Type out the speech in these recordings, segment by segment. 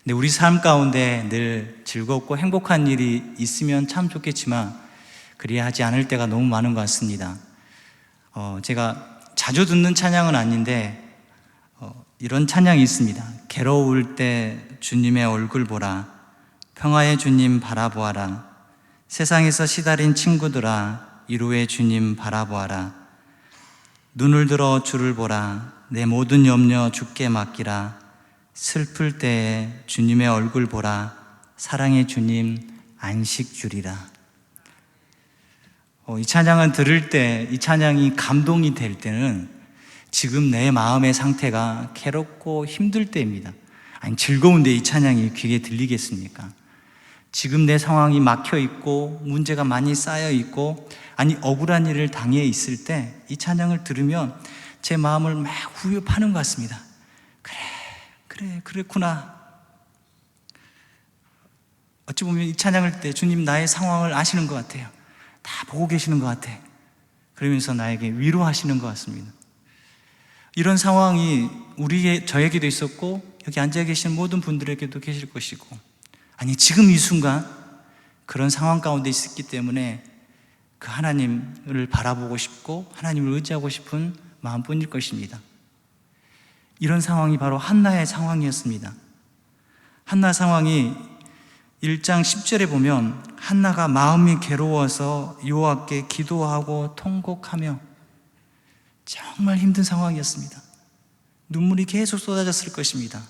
근데 우리 삶 가운데 늘 즐겁고 행복한 일이 있으면 참 좋겠지만 그래야 하지 않을 때가 너무 많은 것 같습니다. 제가 자주 듣는 찬양은 아닌데 이런 찬양이 있습니다. 괴로울 때 주님의 얼굴 보라, 평화의 주님 바라보아라, 세상에서 시달린 친구들아 이루의 주님 바라보아라, 눈을 들어 주를 보라, 내 모든 염려 주께 맡기라, 슬플 때에 주님의 얼굴 보라, 사랑의 주님 안식 주리라. 이 찬양은 들을 때, 이 찬양이 감동이 될 때는 지금 내 마음의 상태가 괴롭고 힘들 때입니다. 아니, 즐거운데 이 찬양이 귀에 들리겠습니까? 지금 내 상황이 막혀 있고 문제가 많이 쌓여 있고 아니 억울한 일을 당해 있을 때 이 찬양을 들으면 제 마음을 막 후벼파는 것 같습니다. 그랬구나. 어찌 보면 이 찬양을 때 주님 나의 상황을 아시는 것 같아요. 다 보고 계시는 것 같아. 그러면서 나에게 위로하시는 것 같습니다. 이런 상황이 저에게도 있었고 여기 앉아 계신 모든 분들에게도 계실 것이고, 아니 지금 이 순간 그런 상황 가운데 있었기 때문에 그 하나님을 바라보고 싶고 하나님을 의지하고 싶은 마음뿐일 것입니다. 이런 상황이 바로 한나의 상황이었습니다. 한나 상황이 1장 10절에 보면 한나가 마음이 괴로워서 여호와께 기도하고 통곡하며, 정말 힘든 상황이었습니다. 눈물이 계속 쏟아졌을 것입니다.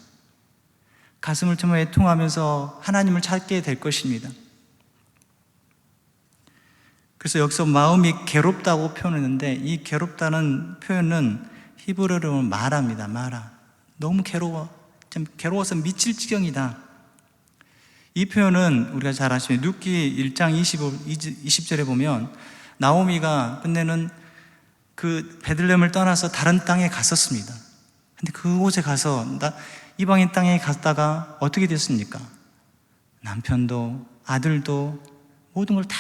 가슴을 정말 애통하면서 하나님을 찾게 될 것입니다. 그래서 여기서 마음이 괴롭다고 표현했는데 이 괴롭다는 표현은 히브리어로 마라입니다. 마라. 너무 괴로워서 미칠 지경이다. 이 표현은 우리가 잘 아시는 룻기 1장 20절에 보면 나오미가 끝내는 그 베들레헴을 떠나서 다른 땅에 갔었습니다. 근데 그곳에 가서 이방인 땅에 갔다가 어떻게 됐습니까? 남편도 아들도 모든 걸 다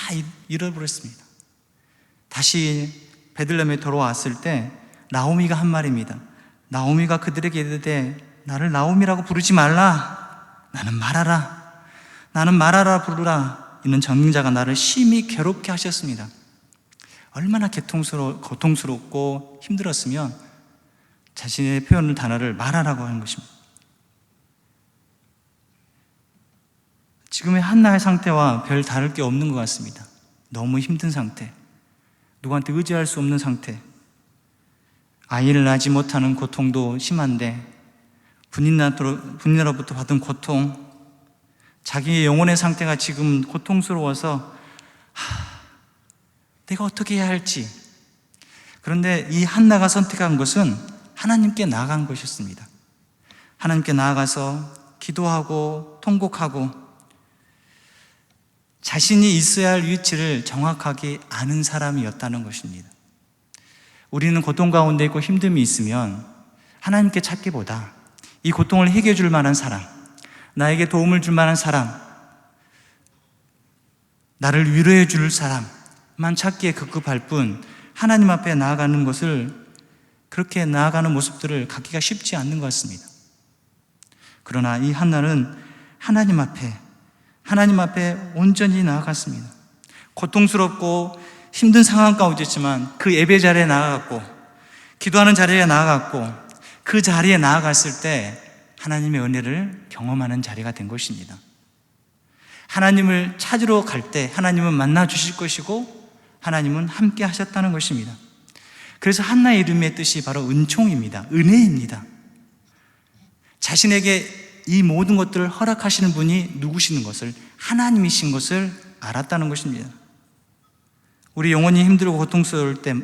잃어버렸습니다. 다시 베들레헴에 돌아왔을 때 나오미가 한 말입니다. 나오미가 그들에게 이르되 나를 나오미라고 부르지 말라. 나는 마라라 부르라. 이는 전능자가 나를 심히 괴롭게 하셨습니다. 얼마나 고통스럽고 힘들었으면 자신의 표현을 단어를 마라라고 하는 것입니다. 지금의 한나의 상태와 별 다를 게 없는 것 같습니다. 너무 힘든 상태, 누구한테 의지할 수 없는 상태, 아이를 낳지 못하는 고통도 심한데 부인으로부터 받은 고통, 자기의 영혼의 상태가 지금 고통스러워서 내가 어떻게 해야 할지. 그런데 이 한나가 선택한 것은 하나님께 나아간 것이었습니다. 하나님께 나아가서 기도하고 통곡하고 자신이 있어야 할 위치를 정확하게 아는 사람이었다는 것입니다. 우리는 고통 가운데 있고 힘듦이 있으면 하나님께 찾기보다 이 고통을 해결해 줄 만한 사람, 나에게 도움을 줄 만한 사람, 나를 위로해 줄 사람만 찾기에 급급할 뿐 하나님 앞에 나아가는 것을, 그렇게 나아가는 모습들을 갖기가 쉽지 않는 것 같습니다. 그러나 이 한나는 하나님 앞에 온전히 나아갔습니다. 고통스럽고 힘든 상황 가운데 있지만 그 예배 자리에 나아갔고 기도하는 자리에 나아갔고 그 자리에 나아갔을 때 하나님의 은혜를 경험하는 자리가 된 것입니다. 하나님을 찾으러 갈 때 하나님은 만나 주실 것이고 하나님은 함께 하셨다는 것입니다. 그래서 한나의 이름의 뜻이 바로 은총입니다. 은혜입니다. 자신에게 이 모든 것들을 허락하시는 분이 누구시는 것을, 하나님이신 것을 알았다는 것입니다. 우리 영혼이 힘들고 고통스러울 때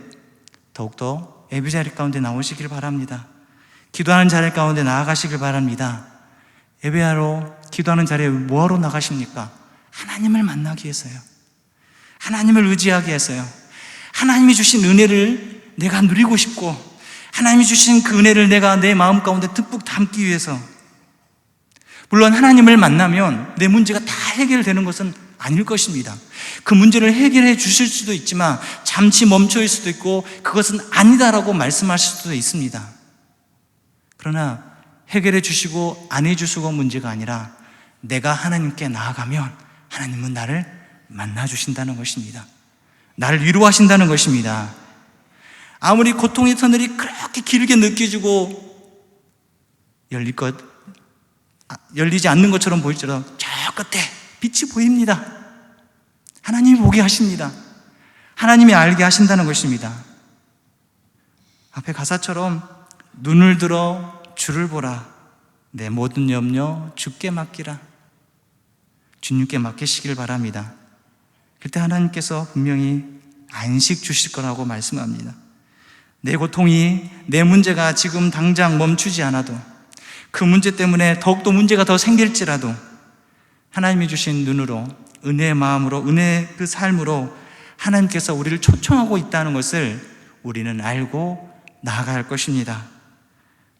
더욱더 예배 자리 가운데 나오시길 바랍니다. 기도하는 자리 가운데 나아가시길 바랍니다. 예배하러, 기도하는 자리에 뭐하러 나가십니까? 하나님을 만나기 위해서요. 하나님을 의지하기 위해서요. 하나님이 주신 은혜를 내가 누리고 싶고 하나님이 주신 그 은혜를 내가 내 마음 가운데 듬뿍 담기 위해서. 물론 하나님을 만나면 내 문제가 다 해결되는 것은 아닐 것입니다. 그 문제를 해결해 주실 수도 있지만 잠시 멈춰 있을 수도 있고 그것은 아니다라고 말씀하실 수도 있습니다. 그러나 해결해 주시고 안 해 주시고 문제가 아니라 내가 하나님께 나아가면 하나님은 나를 만나주신다는 것입니다. 나를 위로하신다는 것입니다. 아무리 고통의 터널이 그렇게 길게 느껴지고 열리지 않는 것처럼 보일지라도 저 끝에 빛이 보입니다. 하나님이 보게 하십니다. 하나님이 알게 하신다는 것입니다. 앞에 가사처럼 눈을 들어 주를 보라. 내 모든 염려 주께 맡기라. 주님께 맡기시길 바랍니다. 그때 하나님께서 분명히 안식 주실 거라고 말씀합니다. 내 고통이, 내 문제가 지금 당장 멈추지 않아도, 그 문제 때문에 더욱더 문제가 더 생길지라도 하나님이 주신 눈으로, 은혜의 마음으로, 은혜의 그 삶으로 하나님께서 우리를 초청하고 있다는 것을 우리는 알고 나아가야 할 것입니다.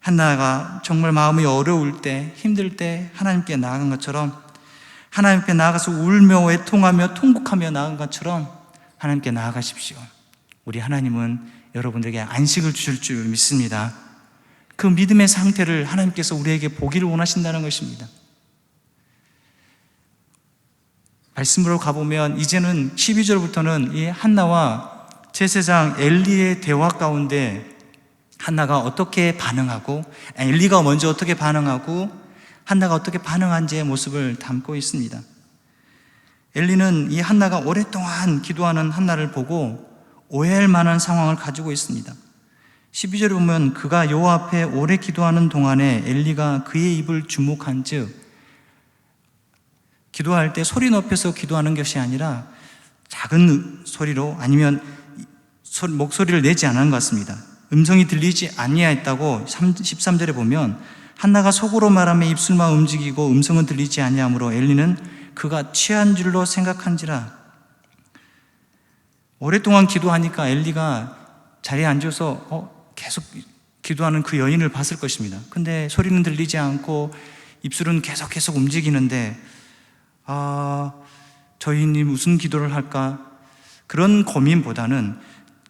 한나가 정말 마음이 어려울 때, 힘들 때 하나님께 나아간 것처럼, 하나님께 나아가서 울며 애통하며 통곡하며 나아간 것처럼 하나님께 나아가십시오. 우리 하나님은 여러분들에게 안식을 주실 줄 믿습니다. 그 믿음의 상태를 하나님께서 우리에게 보기를 원하신다는 것입니다. 말씀으로 가보면 이제는 12절부터는 이 한나와 제사장 엘리의 대화 가운데 한나가 어떻게 반응하고, 엘리가 먼저 어떻게 반응하고 한나가 어떻게 반응한지의 모습을 담고 있습니다. 엘리는 이 한나가 오랫동안 기도하는 한나를 보고 오해할 만한 상황을 가지고 있습니다. 12절에 보면 그가 여호와 앞에 오래 기도하는 동안에 엘리가 그의 입을 주목한 즉, 기도할 때 소리 높여서 기도하는 것이 아니라 작은 소리로, 아니면 목소리를 내지 않은 것 같습니다. 음성이 들리지 아니하였다고 13절에 보면 한나가 속으로 말하며 입술만 움직이고 음성은 들리지 아니하므로 엘리는 그가 취한 줄로 생각한지라. 오랫동안 기도하니까 엘리가 자리에 앉아서 계속 기도하는 그 여인을 봤을 것입니다. 근데 소리는 들리지 않고 입술은 계속 움직이는데 저 여인이 무슨 기도를 할까? 그런 고민보다는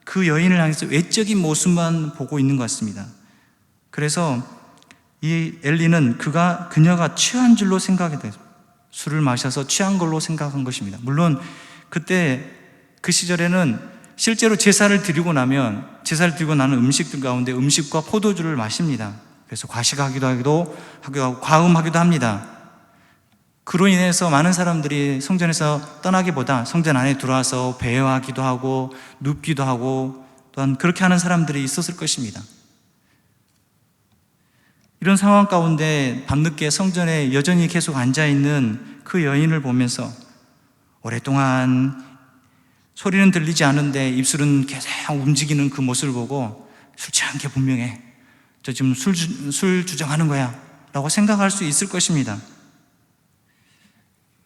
그 여인을 향해서 외적인 모습만 보고 있는 것 같습니다. 그래서 이 엘리는 그녀가 취한 줄로 생각이 돼요. 술을 마셔서 취한 걸로 생각한 것입니다. 물론 그때 그 시절에는 실제로 제사를 드리고 나면 제사를 드리고 나는 음식들 가운데 음식과 포도주를 마십니다. 그래서 과식하기도 하고 과음하기도 합니다. 그로 인해서 많은 사람들이 성전에서 떠나기보다 성전 안에 들어와서 배회하기도 하고 눕기도 하고 또한 그렇게 하는 사람들이 있었을 것입니다. 이런 상황 가운데 밤늦게 성전에 여전히 계속 앉아있는 그 여인을 보면서 오랫동안 소리는 들리지 않은데 입술은 계속 움직이는 그 모습을 보고 술 취한 게 분명해. 저 지금 술 주정하는 거야 라고 생각할 수 있을 것입니다.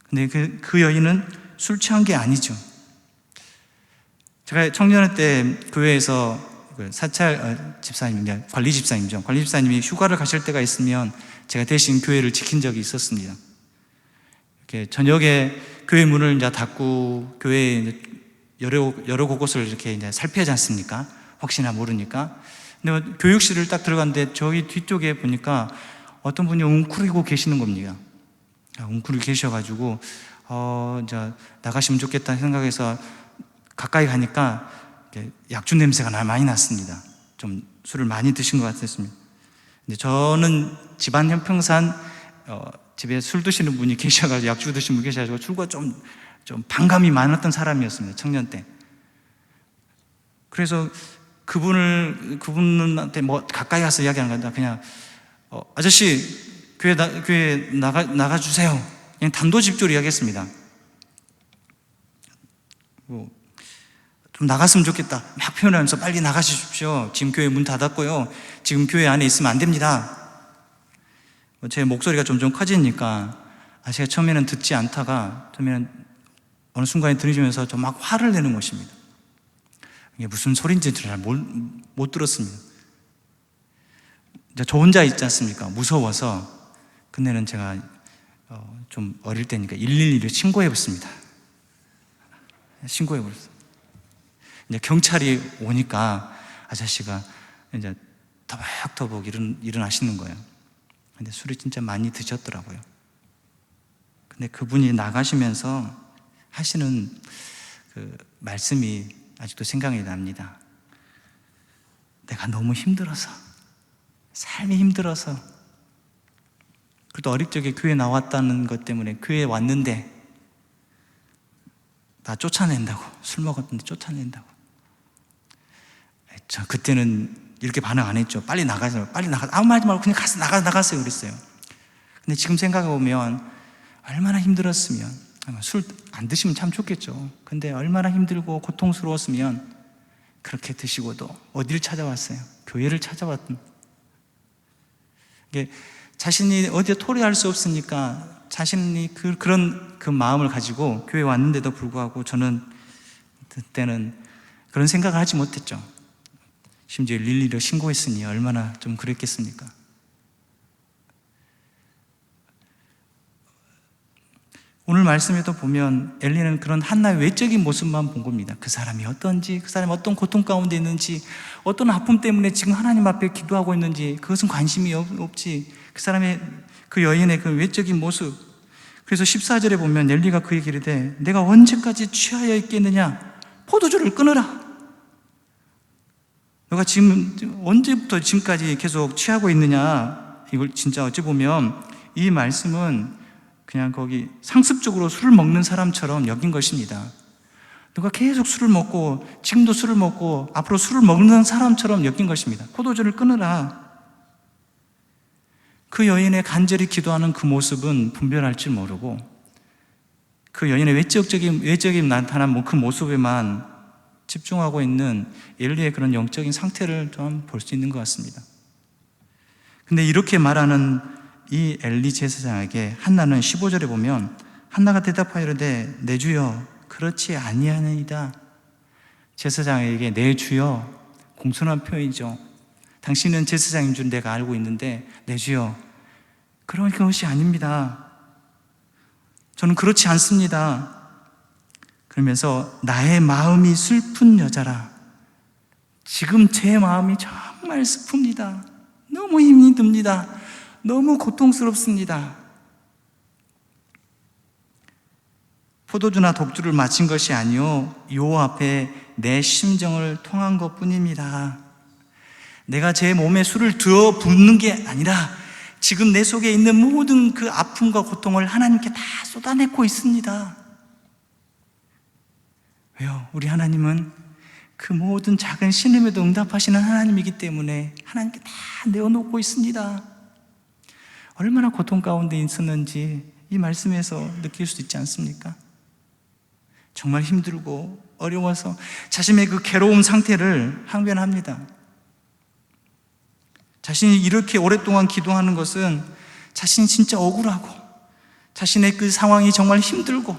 근데 그 여인은 술 취한 게 아니죠. 제가 청년회 때 교회에서 사찰 집사님, 관리 집사님이죠. 관리 집사님이 휴가를 가실 때가 있으면 제가 대신 교회를 지킨 적이 있었습니다. 이렇게 저녁에 교회 문을 이제 닫고 교회에 여러 곳곳을 이렇게 이제 살피지 않습니까? 혹시나 모르니까. 근데 교육실을 딱 들어갔는데 저기 뒤쪽에 보니까 어떤 분이 웅크리고 계시는 겁니다. 웅크리고 계셔가지고 이제 나가시면 좋겠다 생각해서 가까이 가니까 약주 냄새가 많이 났습니다. 좀 술을 많이 드신 것 같았습니다. 근데 저는 집안 형평산 집에 술 드시는 분이 계셔가지고 약주 드시는 분 계셔가지고 술과 좀 반감이 많았던 사람이었습니다. 청년 때. 그래서 그분한테 뭐 가까이 가서 이야기하는 건데 그냥 아저씨 교회 나가주세요. 그냥 단도직입적으로 이야기했습니다. 좀 나갔으면 좋겠다. 막 표현하면서 빨리 나가주십시오. 지금 교회 문 닫았고요. 지금 교회 안에 있으면 안 됩니다. 제 목소리가 점점 커지니까 제가 처음에는 듣지 않다가 처음에는 어느 순간에 들으시면서 좀 막 화를 내는 것입니다. 이게 무슨 소린지 잘 못 들었습니다. 이제 저 혼자 있지 않습니까? 무서워서. 근데는 제가 좀 어릴 때니까 112를 신고해봤습니다. 신고해버렸어요. 이제 경찰이 오니까 아저씨가 이제 터벅터벅 일어나시는 거예요. 근데 술이 진짜 많이 드셨더라고요. 근데 그분이 나가시면서 하시는 그 말씀이 아직도 생각이 납니다. 내가 너무 힘들어서, 삶이 힘들어서, 그래도 어릴 적에 교회 나왔다는 것 때문에 교회에 왔는데 나 쫓아낸다고, 술 먹었는데 쫓아낸다고. 저 그때는 이렇게 반응 안 했죠. 빨리 나가세요. 빨리 나가. 아무 말 하지 말고 그냥 가서 나가세요. 그랬어요. 근데 지금 생각해 보면 얼마나 힘들었으면, 술 안 드시면 참 좋겠죠. 근데 얼마나 힘들고 고통스러웠으면 그렇게 드시고도 어디를 찾아왔어요? 교회를 찾아왔던. 이게 자신이 어디에 토로할 수 없으니까 자신이 그런 마음을 가지고 교회에 왔는데도 불구하고 저는 그때는 그런 생각을 하지 못했죠. 심지어 릴리를 신고했으니 얼마나 좀 그랬겠습니까? 오늘 말씀에도 보면 엘리는 그런 한나의 외적인 모습만 본 겁니다. 그 사람이 어떤지, 그 사람이 어떤 고통 가운데 있는지, 어떤 아픔 때문에 지금 하나님 앞에 기도하고 있는지 그것은 관심이 없지. 그 사람의, 그 여인의 그 외적인 모습. 그래서 14절에 보면 엘리가 그에게 이르되 내가 언제까지 취하여 있겠느냐? 포도주를 끊으라. 너가 지금 언제부터 지금까지 계속 취하고 있느냐? 이걸 진짜 어찌 보면 이 말씀은 그냥 거기 상습적으로 술을 먹는 사람처럼 여긴 것입니다. 누가 계속 술을 먹고 지금도 술을 먹고 앞으로 술을 먹는 사람처럼 여긴 것입니다. 포도주를 끊으라. 그 여인의 간절히 기도하는 그 모습은 분별할 줄 모르고 그 여인의 외적인 나타난 그 모습에만 집중하고 있는 엘리의 그런 영적인 상태를 좀 볼 수 있는 것 같습니다. 근데 이렇게 말하는 이 엘리 제사장에게 한나는 15절에 보면 한나가 대답하여 이르되 내 주여 그렇지 아니하니이다. 제사장에게 내 주여, 공손한 표현이죠. 당신은 제사장인 줄 내가 알고 있는데 내 주여 그런 것이 아닙니다. 저는 그렇지 않습니다. 그러면서 나의 마음이 슬픈 여자라. 지금 제 마음이 정말 슬픕니다. 너무 힘이 듭니다. 너무 고통스럽습니다. 포도주나 독주를 마친 것이 아니요 요 앞에 내 심정을 통한 것뿐입니다. 내가 제 몸에 술을 두어 붓는 게 아니라 지금 내 속에 있는 모든 그 아픔과 고통을 하나님께 다 쏟아내고 있습니다. 왜요? 우리 하나님은 그 모든 작은 신음에도 응답하시는 하나님이기 때문에 하나님께 다 내어놓고 있습니다. 얼마나 고통 가운데 있었는지 이 말씀에서 느낄 수 있지 않습니까? 정말 힘들고 어려워서 자신의 그 괴로움 상태를 항변합니다. 자신이 이렇게 오랫동안 기도하는 것은 자신이 진짜 억울하고 자신의 그 상황이 정말 힘들고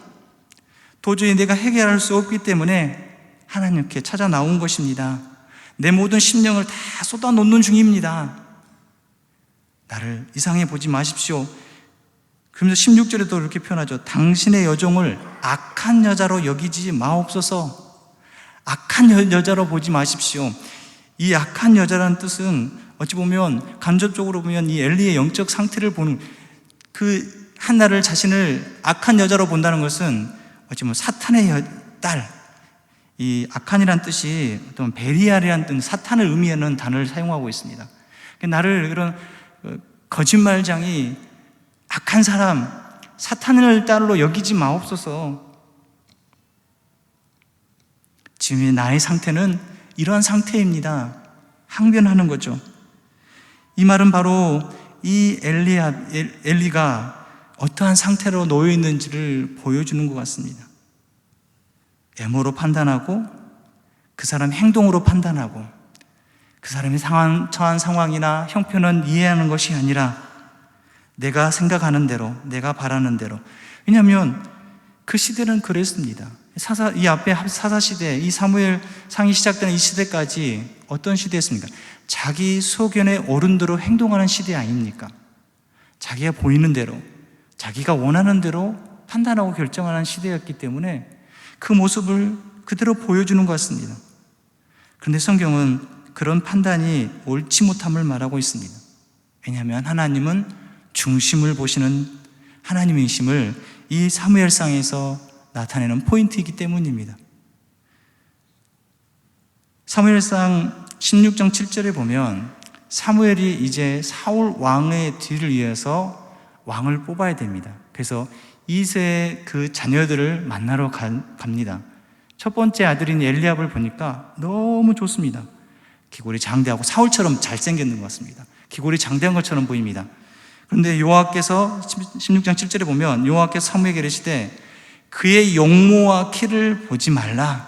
도저히 내가 해결할 수 없기 때문에 하나님께 찾아 나온 것입니다. 내 모든 심령을 다 쏟아놓는 중입니다. 나를 이상해 보지 마십시오. 그러면서 16절에도 이렇게 표현하죠. 당신의 여종을 악한 여자로 여기지 마옵소서. 악한 여자로 보지 마십시오. 이 악한 여자라는 뜻은 어찌 보면 간접적으로 보면 이 엘리의 영적 상태를 보는 그 한나를 자신을 악한 여자로 본다는 것은 어찌 보면 사탄의 딸, 이 악한이란 뜻이 어떤 베리알이라는 뜻, 사탄을 의미하는 단어를 사용하고 있습니다. 나를 이런 거짓말장이 악한 사람, 사탄을 딸로 여기지 마옵소서. 지금 나의 상태는 이러한 상태입니다. 항변하는 거죠. 이 말은 바로 이 엘리가 어떠한 상태로 놓여 있는지를 보여주는 것 같습니다. 외모로 판단하고 그 사람 행동으로 판단하고 그 사람이 처한 상황이나 형편은 이해하는 것이 아니라 내가 생각하는 대로, 내가 바라는 대로. 왜냐하면 그 시대는 그랬습니다. 이 앞에 사사시대, 이 사무엘 상이 시작되는 이 시대까지 어떤 시대였습니까? 자기 소견에 옳은 대로 행동하는 시대 아닙니까? 자기가 보이는 대로, 자기가 원하는 대로 판단하고 결정하는 시대였기 때문에 그 모습을 그대로 보여주는 것 같습니다. 그런데 성경은 그런 판단이 옳지 못함을 말하고 있습니다. 왜냐하면 하나님은 중심을 보시는 하나님이심을 이 사무엘상에서 나타내는 포인트이기 때문입니다. 사무엘상 16장 7절에 보면 사무엘이 이제 사울 왕의 뒤를 이어서 왕을 뽑아야 됩니다. 그래서 이세의 그 자녀들을 만나러 갑니다. 첫 번째 아들인 엘리압을 보니까 너무 좋습니다. 기골이 장대하고 사울처럼 잘생겼는 것 같습니다. 기골이 장대한 것처럼 보입니다. 그런데 여호와께서 16장 7절에 보면 여호와께서 사무엘에게 이르시되 그의 용모와 키를 보지 말라.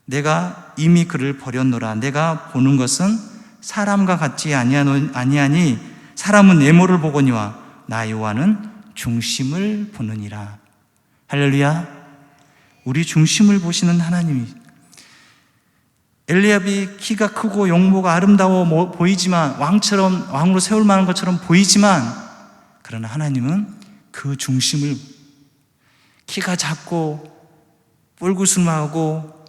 내가 이미 그를 버렸노라. 내가 보는 것은 사람과 같지 아니하니 사람은 외모를 보거니와 나 여호와는 중심을 보느니라. 할렐루야. 우리 중심을 보시는 하나님이, 엘리압이 키가 크고 용모가 아름다워 보이지만 왕으로 세울 만한 것처럼 보이지만, 그러나 하나님은 그 중심을, 키가 작고 뿔구스름하고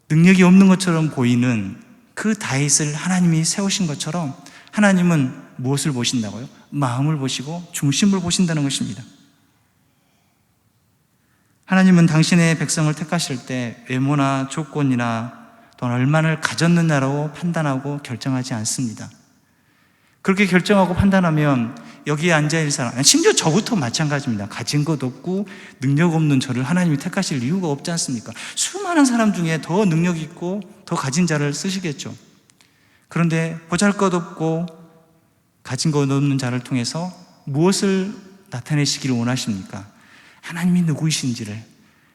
능력이 없는 것처럼 보이는 그 다윗을 하나님이 세우신 것처럼 하나님은 무엇을 보신다고요? 마음을 보시고 중심을 보신다는 것입니다. 하나님은 당신의 백성을 택하실 때 외모나 조건이나 또는 얼마나 가졌느냐로 판단하고 결정하지 않습니다. 그렇게 결정하고 판단하면 여기에 앉아있는 사람, 심지어 저부터 마찬가지입니다. 가진 것 없고 능력 없는 저를 하나님이 택하실 이유가 없지 않습니까? 수많은 사람 중에 더 능력 있고 더 가진 자를 쓰시겠죠. 그런데 보잘것없고 가진 것 없는 자를 통해서 무엇을 나타내시기를 원하십니까? 하나님이 누구이신지를,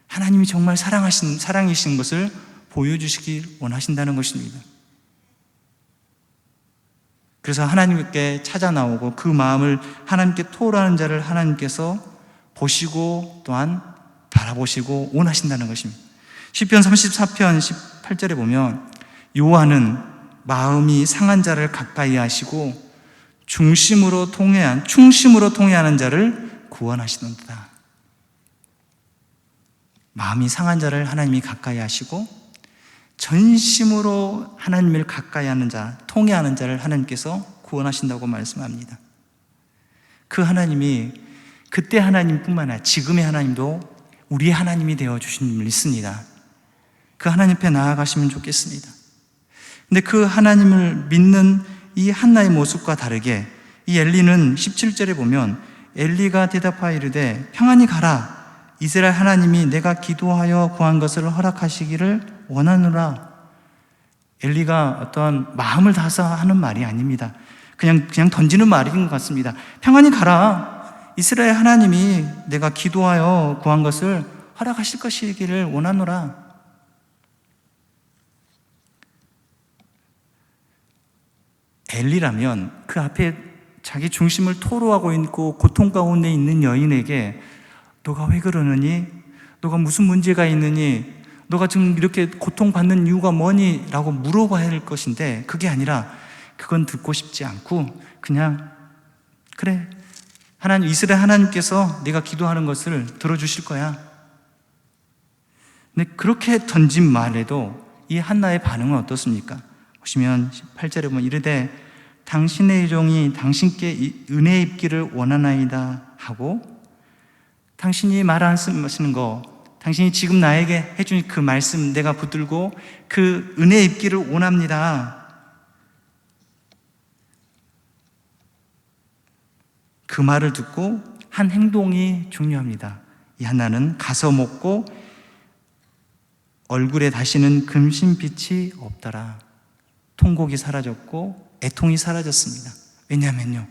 하나님이 정말 사랑이신 것을 보여주시길 원하신다는 것입니다. 그래서 하나님께 찾아 나오고 그 마음을 하나님께 토로하는 자를 하나님께서 보시고 또한 바라보시고 원하신다는 것입니다. 시편 34편 18절에 보면 여호와는 마음이 상한 자를 가까이 하시고 충심으로 통회하는 자를 구원하시는도다. 마음이 상한 자를 하나님이 가까이 하시고 전심으로 하나님을 가까이 하는 자, 통회하는 자를 하나님께서 구원하신다고 말씀합니다. 그 하나님이 그때 하나님뿐만 아니라 지금의 하나님도 우리의 하나님이 되어주신 줄 믿습니다. 그 하나님 앞에 나아가시면 좋겠습니다. 근데 그 하나님을 믿는 이 한나의 모습과 다르게 이 엘리는 17절에 보면 엘리가 대답하여 이르되 평안히 가라. 이스라엘 하나님이 내가 기도하여 구한 것을 허락하시기를 원하노라. 엘리가 어떤 마음을 다해서 하는 말이 아닙니다. 그냥 던지는 말인 것 같습니다. 평안히 가라. 이스라엘 하나님이 내가 기도하여 구한 것을 허락하실 것이기를 원하노라. 엘리라면 그 앞에 자기 중심을 토로하고 있고 고통 가운데 있는 여인에게 너가 왜 그러느니? 너가 무슨 문제가 있느니? 너가 지금 이렇게 고통받는 이유가 뭐니? 라고 물어봐야 할 것인데 그게 아니라 그건 듣고 싶지 않고 그냥 그래, 이스라엘 하나님께서 네가 기도하는 것을 들어주실 거야. 근데 그렇게 던진 말에도 이 한나의 반응은 어떻습니까? 보시면 18절에 보면 이르되 당신의 종이 당신께 은혜 입기를 원하나이다 하고 당신이 말하시는 거, 당신이 지금 나에게 해준 그 말씀 내가 붙들고 그 은혜 입기를 원합니다. 그 말을 듣고 한 행동이 중요합니다. 이 한나는 가서 먹고 얼굴에 다시는 금신빛이 없더라. 통곡이 사라졌고 애통이 사라졌습니다. 왜냐하면요,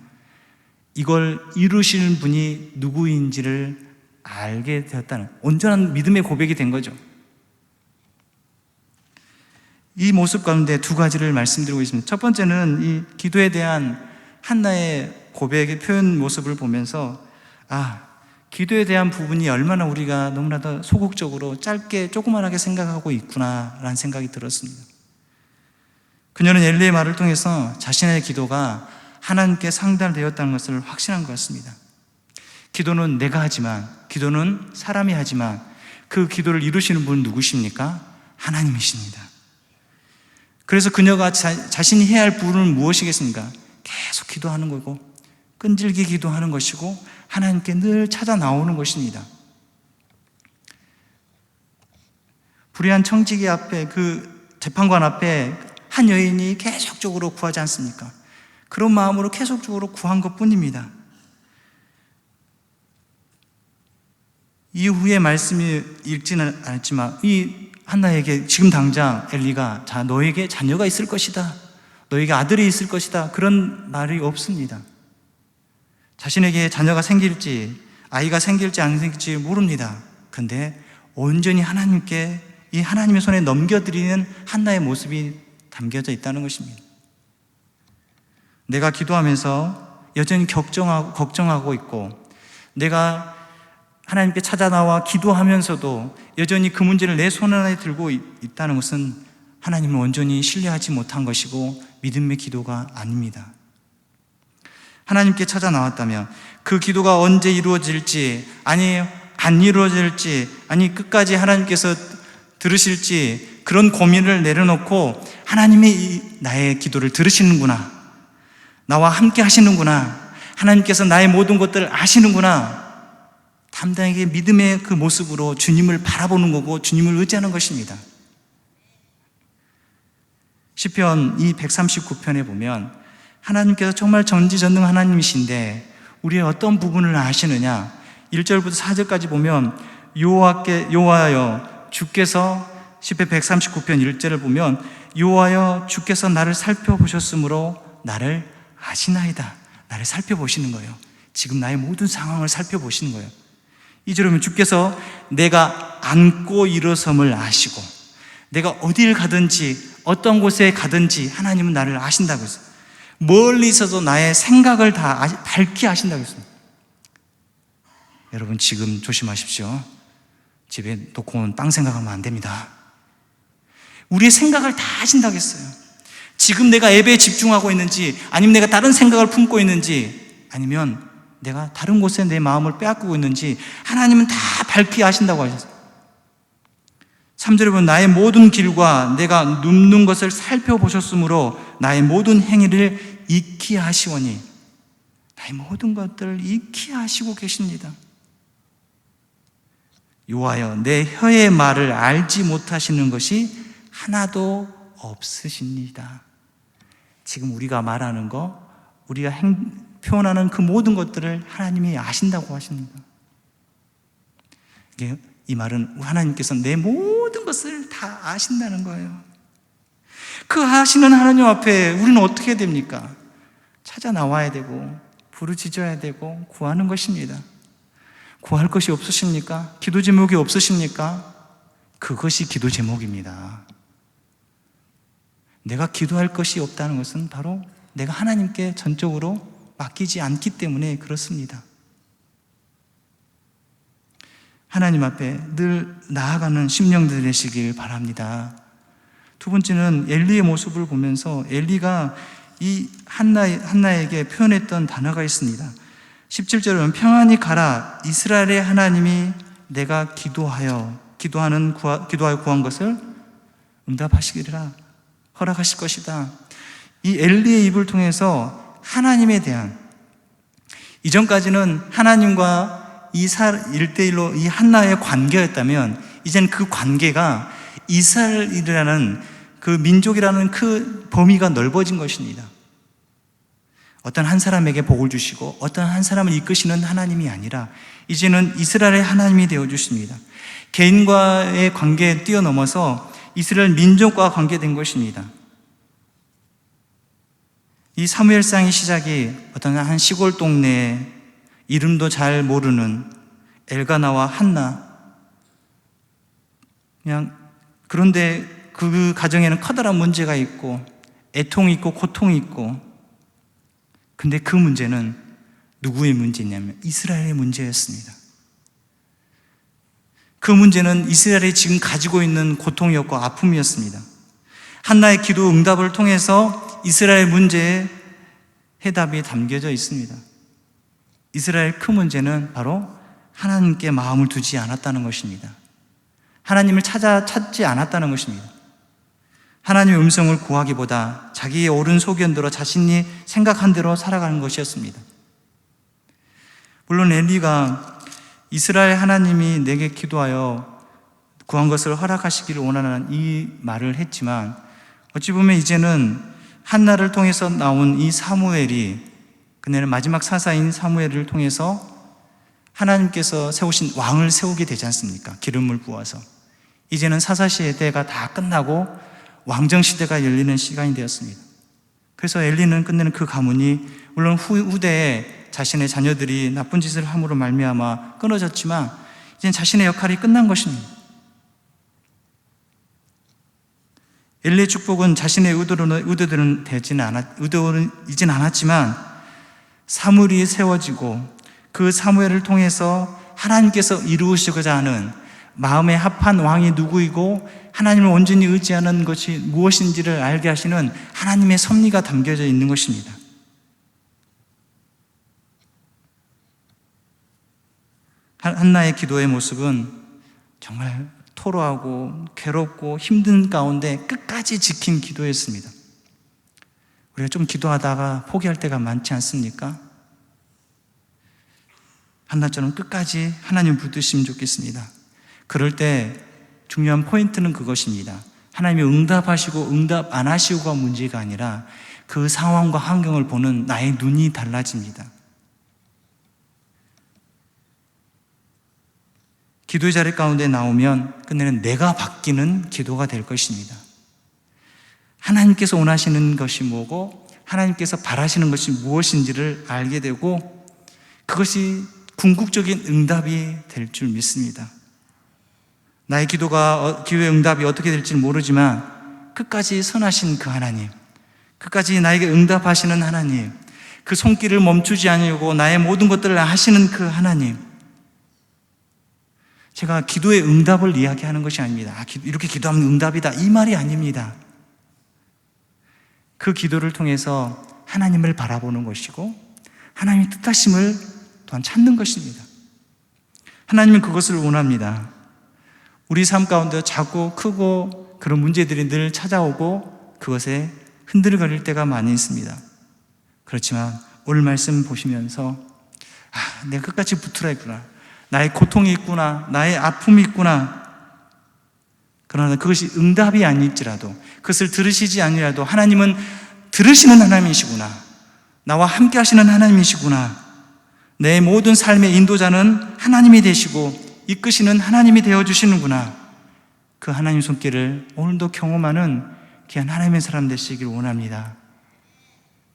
이걸 이루시는 분이 누구인지를 알게 되었다는 온전한 믿음의 고백이 된 거죠. 이 모습 가운데 두 가지를 말씀드리고 있습니다. 첫 번째는 이 기도에 대한 한나의 고백의 표현 모습을 보면서 기도에 대한 부분이 얼마나 우리가 너무나도 소극적으로 짧게 조그만하게 생각하고 있구나라는 생각이 들었습니다. 그녀는 엘리의 말을 통해서 자신의 기도가 하나님께 상달되었다는 것을 확신한 것 같습니다. 기도는 내가 하지만, 기도는 사람이 하지만 그 기도를 이루시는 분은 누구십니까? 하나님이십니다. 그래서 그녀가 자신이 해야 할 부분은 무엇이겠습니까? 계속 기도하는 거고 끈질기 기도하는 것이고 하나님께 늘 찾아 나오는 것입니다. 불의한 청지기 앞에, 그 재판관 앞에 한 여인이 계속적으로 구하지 않습니까? 그런 마음으로 계속적으로 구한 것 뿐입니다. 이후의 말씀이 읽지는 않았지만 이 한나에게 지금 당장 엘리가 자, 너에게 자녀가 있을 것이다, 너에게 아들이 있을 것이다, 그런 말이 없습니다. 자신에게 자녀가 생길지, 아이가 생길지 안 생길지 모릅니다. 근데 온전히 하나님께, 이 하나님의 손에 넘겨드리는 한나의 모습이 담겨져 있다는 것입니다. 내가 기도하면서 여전히 걱정하고 있고, 내가 하나님께 찾아 나와 기도하면서도 여전히 그 문제를 내 손 안에 들고 있다는 것은 하나님을 온전히 신뢰하지 못한 것이고 믿음의 기도가 아닙니다. 하나님께 찾아 나왔다면 그 기도가 언제 이루어질지, 아니 안 이루어질지, 아니 끝까지 하나님께서 들으실지, 그런 고민을 내려놓고 하나님이 나의 기도를 들으시는구나, 나와 함께 하시는구나, 하나님께서 나의 모든 것들을 아시는구나, 담대하게 믿음의 그 모습으로 주님을 바라보는 거고 주님을 의지하는 것입니다. 시편 이 139편에 보면 하나님께서 정말 전지전능 하나님이신데 우리의 어떤 부분을 아시느냐, 1절부터 4절까지 보면 여호와여 주께서, 시편 139편 1절을 보면 여호와여 주께서 나를 살펴보셨으므로 나를 아시나이다. 나를 살펴보시는 거예요. 지금 나의 모든 상황을 살펴보시는 거예요. 2절에 보면 주께서 내가 앉고 일어섬을 아시고, 내가 어디를 가든지 어떤 곳에 가든지 하나님은 나를 아신다고 했어요. 멀리 있어도 나의 생각을 다 밝히 아신다고 했어요. 여러분 지금 조심하십시오. 집에 놓고 온 빵 생각하면 안 됩니다. 우리의 생각을 다 아신다고 했어요. 지금 내가 예배에 집중하고 있는지, 아니면 내가 다른 생각을 품고 있는지, 아니면 내가 다른 곳에 내 마음을 빼앗고 있는지 하나님은 다 밝히 아신다고 하셨어요. 3절에 보면 나의 모든 길과 내가 눕는 것을 살펴보셨으므로 나의 모든 행위를 익히 하시오니, 나의 모든 것들을 익히 하시고 계십니다. 여호와여 내 혀의 말을 알지 못하시는 것이 하나도 없으십니다. 지금 우리가 말하는 거, 우리가 표현하는 그 모든 것들을 하나님이 아신다고 하십니다. 이 말은 하나님께서 내 모든 것을 다 아신다는 거예요. 그 아시는 하나님 앞에 우리는 어떻게 됩니까? 찾아 나와야 되고 부르짖어야 되고 구하는 것입니다. 구할 것이 없으십니까? 기도 제목이 없으십니까? 그것이 기도 제목입니다. 내가 기도할 것이 없다는 것은 바로 내가 하나님께 전적으로 맡기지 않기 때문에 그렇습니다. 하나님 앞에 늘 나아가는 심령들 되시길 바랍니다. 두 번째는 엘리의 모습을 보면서 엘리가 이 한나에게 표현했던 단어가 있습니다. 17절에 보면 평안히 가라, 이스라엘의 하나님이 내가 기도하여 구한 것을 응답하시리라, 허락하실 것이다. 이 엘리의 입을 통해서 하나님에 대한, 이전까지는 하나님과 이 1대1로 이 한나의 관계였다면 이제는 그 관계가 이스라엘이라는 그 민족이라는 그 범위가 넓어진 것입니다. 어떤 한 사람에게 복을 주시고 어떤 한 사람을 이끄시는 하나님이 아니라 이제는 이스라엘의 하나님이 되어주십니다. 개인과의 관계에 뛰어넘어서 이스라엘 민족과 관계된 것입니다. 이 사무엘상의 시작이 어떤 한 시골 동네에 이름도 잘 모르는 엘가나와 한나, 그런데 그 가정에는 커다란 문제가 있고 애통이 있고 고통이 있고, 근데 그 문제는 누구의 문제냐면 이스라엘의 문제였습니다. 그 문제는 이스라엘이 지금 가지고 있는 고통이었고 아픔이었습니다. 한나의 기도 응답을 통해서 이스라엘 문제의 해답이 담겨져 있습니다. 이스라엘 큰 문제는 바로 하나님께 마음을 두지 않았다는 것입니다. 하나님을 찾지 않았다는 것입니다. 하나님의 음성을 구하기보다 자기의 옳은 소견대로 자신이 생각한 대로 살아가는 것이었습니다. 물론 엘리가 이스라엘 하나님이 내게 기도하여 구한 것을 허락하시기를 원하는 이 말을 했지만, 어찌 보면 이제는 한나를 통해서 나온 이 사무엘이, 그녀는 마지막 사사인 사무엘을 통해서 하나님께서 세우신 왕을 세우게 되지 않습니까? 기름을 부어서. 이제는 사사시대가 다 끝나고 왕정시대가 열리는 시간이 되었습니다. 그래서 엘리는 끝내는 그 가문이, 물론 후대에 자신의 자녀들이 나쁜 짓을 함으로 말미암아 끊어졌지만 이제 자신의 역할이 끝난 것입니다. 엘리의 축복은 자신의 의도는 이진 않았지만 사무엘이 세워지고 그 사무엘을 통해서 하나님께서 이루시고자 하는 마음에 합한 왕이 누구이고 하나님을 온전히 의지하는 것이 무엇인지를 알게 하시는 하나님의 섭리가 담겨져 있는 것입니다. 한나의 기도의 모습은 정말 토로하고 괴롭고 힘든 가운데 끝까지 지킨 기도였습니다. 우리가 좀 기도하다가 포기할 때가 많지 않습니까? 한나처럼 끝까지 하나님 붙드시면 좋겠습니다. 그럴 때 중요한 포인트는 그것입니다. 하나님이 응답하시고 응답 안 하시고가 문제가 아니라 그 상황과 환경을 보는 나의 눈이 달라집니다. 기도의 자리 가운데 나오면 끝내는 내가 바뀌는 기도가 될 것입니다. 하나님께서 원하시는 것이 뭐고 하나님께서 바라시는 것이 무엇인지를 알게 되고 그것이 궁극적인 응답이 될 줄 믿습니다. 나의 기도의 응답이 어떻게 될지 모르지만 끝까지 선하신 그 하나님, 끝까지 나에게 응답하시는 하나님, 그 손길을 멈추지 않으려고 나의 모든 것들을 하시는 그 하나님, 제가 기도의 응답을 이야기하는 것이 아닙니다. 이렇게 기도하면 응답이다, 이 말이 아닙니다. 그 기도를 통해서 하나님을 바라보는 것이고 하나님의 뜻하심을 또한 찾는 것입니다. 하나님은 그것을 원합니다. 우리 삶 가운데 작고 크고 그런 문제들이 늘 찾아오고 그것에 흔들거릴 때가 많이 있습니다. 그렇지만 오늘 말씀 보시면서 내가 끝까지 붙들어 있구나, 나의 고통이 있구나, 나의 아픔이 있구나. 그러나 그것이 응답이 아닐지라도, 그것을 들으시지 아니라도 하나님은 들으시는 하나님이시구나, 나와 함께 하시는 하나님이시구나, 내 모든 삶의 인도자는 하나님이 되시고 이끄시는 하나님이 되어주시는구나, 그 하나님 손길을 오늘도 경험하는 귀한 하나님의 사람 되시길 원합니다.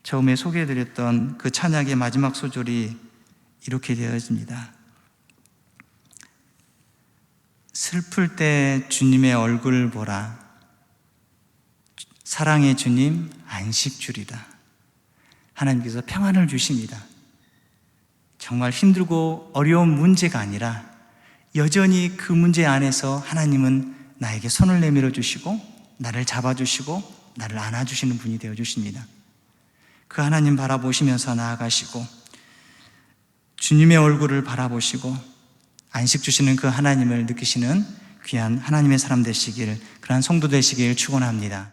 처음에 소개해드렸던 그 찬양의 마지막 소절이 이렇게 되어집니다. 슬플 때 주님의 얼굴 보라, 사랑의 주님 안식 주리라. 하나님께서 평안을 주십니다. 정말 힘들고 어려운 문제가 아니라 여전히 그 문제 안에서 하나님은 나에게 손을 내밀어 주시고 나를 잡아주시고 나를 안아주시는 분이 되어주십니다. 그 하나님 바라보시면서 나아가시고 주님의 얼굴을 바라보시고 안식 주시는 그 하나님을 느끼시는 귀한 하나님의 사람 되시길, 그러한 성도 되시길 축원합니다.